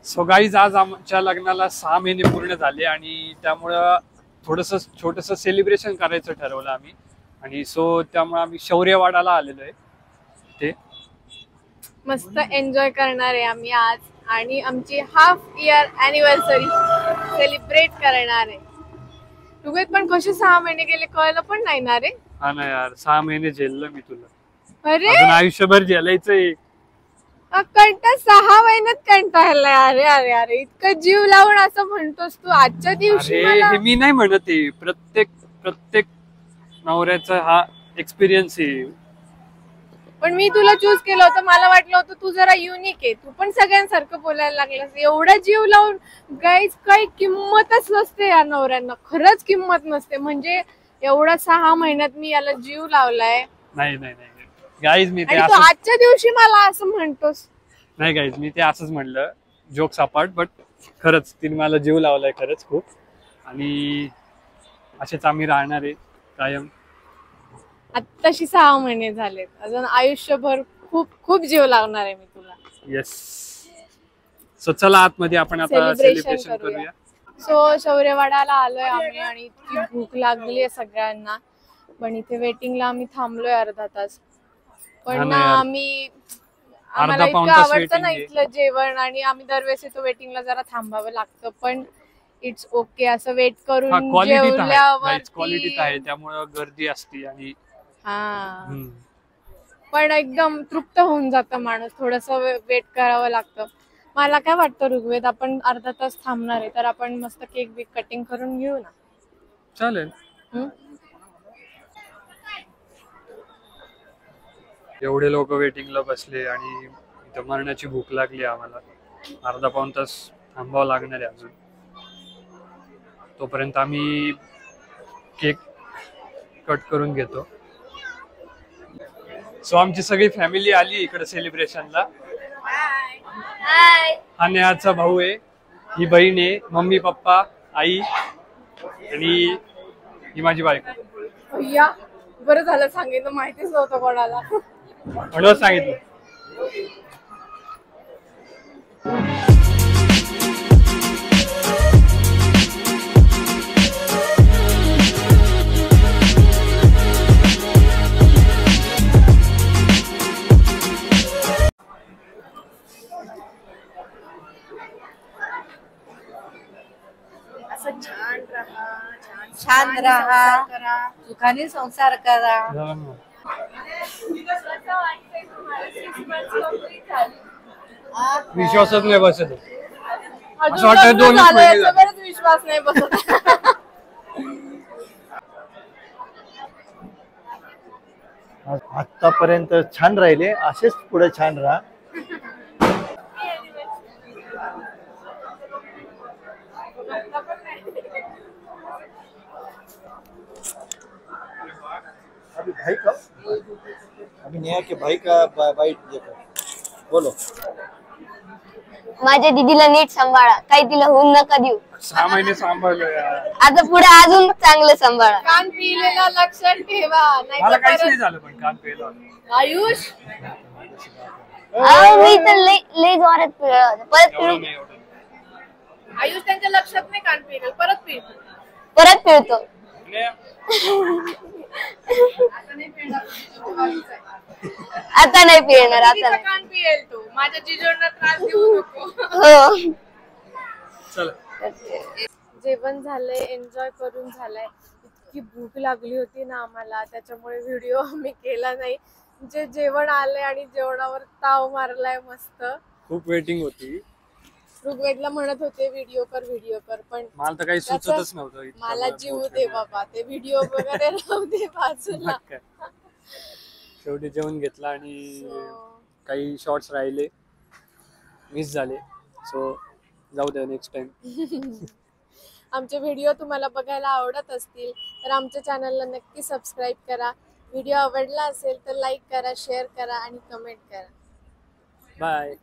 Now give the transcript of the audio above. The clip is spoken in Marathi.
सो गाईज आज आमच्या लग्नाला 6 महिने पूर्ण झाले आणि त्यामुळं थोडंसं छोटंसं सेलिब्रेशन करायचं ठरवलं आम्ही. आणि सो त्यामुळे आम्ही शौर्यवाडाला आलेलो आहे. ते मस्त एन्जॉय करणार आहे आम्ही आज आणि आमची हाफ इयर अॅनिव्हर्सरी सेलिब्रेट करणार आहे. ऋग्वेद पण कसे 6 महिने गेले कळलं पण नाही ना रे. हा ना यार, 6 महिने झेललं मी तुला. अरे अजून आयुष्यभर झेलायचंय. कंटा 6 महिन्यात कंटाळलाय. अरे अरे अरे इतकं जीव लावून असं म्हणतोस तू आजच्या दिवशी. हे मी नाही म्हणत आहे, प्रत्येक नवऱ्याचा हा एक्सपिरियन्स आहे. पण मी तुला चूज केलं होतं, मला वाटलं होतं तू जरा युनिक आहे, तू पण सगळ्यांसारखं बोलायला लागलास. एवढा जीव लावून गाईज काही किंमतच नसते या नवऱ्यांना, खरंच किंमत नसते. म्हणजे एवढा 6 महिन्यात मी याला जीव लावलाय. नाही नाही नाही गाईज, मी ते आजच्या दिवशी मला असं म्हणतोस. नाही गाईज, मी ते असंच म्हणलं, जोक्स अपार्ट. बट खरंच तिने मला जीव लावलाय खरंच खूप. आणि असेच आम्ही राहणार आहे कायम. आत्ताशी 6 महिने झालेत, अजून आयुष्यभर खूप खूप जीव लावणार आहे मी तुला. येस. सो चला आतमध्ये आपण आता सेलिब्रेशन करूया. सो शौर्यवाडाला आलोय आम्ही आणि इतकी भूक लागली आहे सगळ्यांना. पण इथे वेटिंगला आम्ही थांबलोय अर्धा तास. पण आम्हाला इतकं आवडतं ना इथलं जेवण आणि आम्ही दरवेळेस इथं वेटिंगला जरा थांबावं लागतं. पण इट्स ओके, असं वेट करून जेवल्यावर क्वालिटी आहे त्यामुळे गर्दी असते. आणि पण एकदम तृप्त होऊन जातं माणूस. थोडस वेट करावं लागतं. मला काय वाटतं ऋग्वेद, आपण अर्धा तास थांबणार आहे तर आपण मस्त केक बिक कटिंग करून घेऊ ना. चालेल. एवढे लोक वेटिंगला बसले आणि इथं मरणाची भूक लागली आम्हाला. अर्धा पाऊण तास थांबावं लागणार आहे अजून. तोपर्यंत आम्ही केक कट करून घेतो. सो आमची सगळी फॅमिली आली इकडे सेलिब्रेशनला. हा नेहाचा भाऊ आहे, ही बहीण आहे, मम्मी पप्पा आई आणि ही माझी बायको. या बरं झालं सांगितलं, माहितीच नव्हतं कोणाला म्हणून सांगितलं. छान राहा, सुखाने संसार करा. विश्वासच नाही बसत. असं वाटतं दोन विश्वास नाही बसत. आतापर्यंत छान राहिले, असेच पुढे छान राहा. अभी भाई का, अभी नेहा के भाई का बाइट देखो. बोलो. माझ्या दीदीला नीट सांभाळा, काही तिला होऊन नका देऊ. 6 महिने सांभाळलो यार. आता पुढे अजून चांगलं सांभाळा. कान पिलेला लक्षात ठेवा, मला काहीच नाही झालं पण कान पिलं. आयुष मी तर लय जोरात पिळलं होतं. आयुष त्यांच्या लक्षात नाही कान पिलेलं, परत पिळतो. आता नाही पिळणार. आता कान पिळेल तू, माझ्या जिजोंना त्रास देऊ नको. हो. चला जेवण झालंय, एन्जॉय करून झालंय. इतकी भूक लागली होती ना आम्हाला, त्याच्यामुळे व्हिडिओ आम्ही केला नाही. जे जेवण आले आणि जेवणावर ताव मारलाय मस्त. खूप वेटिंग होती. ऋग्वेदला म्हणत होते व्हिडिओ कर, पण मला तर काही सुचतच नव्हतं. मला जीव दे बाबा, ते व्हिडिओ वगैरे राहू दे बाजूला. शेवटी जेवण घेतला आणि काही शॉर्ट्स राहिले, मिस झाले. सो जाऊ दे, नेक्स्ट टाइम. आमचे व्हिडिओ तुम्हाला बघायला आवडत असतील तर आमच्या चॅनलला नक्की सबस्क्राईब करा. व्हिडिओ आवडला असेल तर लाईक करा, शेअर करा आणि कमेंट करा. बाय.